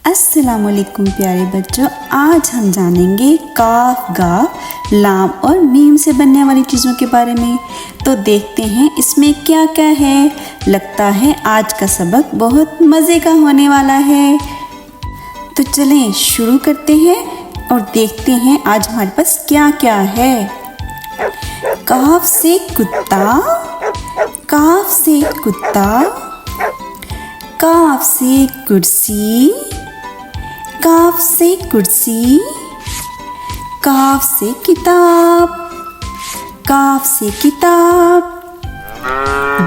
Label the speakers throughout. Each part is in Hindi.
Speaker 1: अस्सलामुअलैकुम प्यारे बच्चों, आज हम जानेंगे काफ, गाफ, लाम और मीम से बनने वाली चीज़ों के बारे में। तो देखते हैं इसमें क्या क्या है। लगता है आज का सबक बहुत मज़े का होने वाला है। तो चलें शुरू करते हैं और देखते हैं आज हमारे पास क्या क्या है। काफ से कुत्ता, काफ से कुत्ता, काफ से कुर्सी, काफ से कुर्सी, काफ से किताब, काफ से किताब,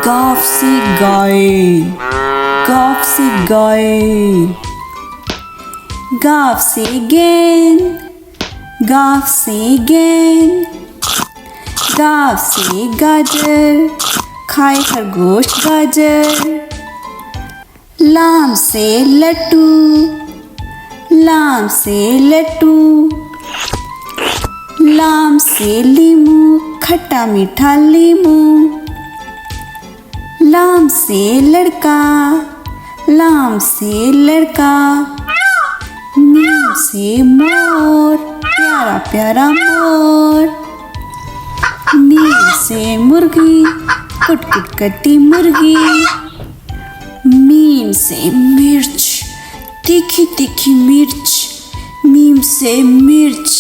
Speaker 1: गाफ से गाय, गाफ से गाय, गाफ से गेंद, गाफ से गेंद, गाफ से गाजर, खाए खरगोश गाजर, लाम से लट्टू, लाम से लट्टू, लाम से लीमू, खट्टा मीठा लीमू, लाम से लड़का, लाम से लड़का, मीम से मोर, प्यारा प्यारा मोर, मीम से मुर्गी, कुट कुट करती मुर्गी, मीम से मिर्च, तीखी तीखी मिर्च, मीम से मिर्च।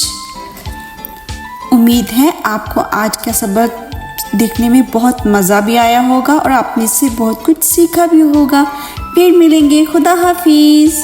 Speaker 1: उम्मीद है आपको आज का सबक देखने में बहुत मज़ा भी आया होगा और आपने इससे बहुत कुछ सीखा भी होगा। फिर मिलेंगे। खुदा हाफिज़।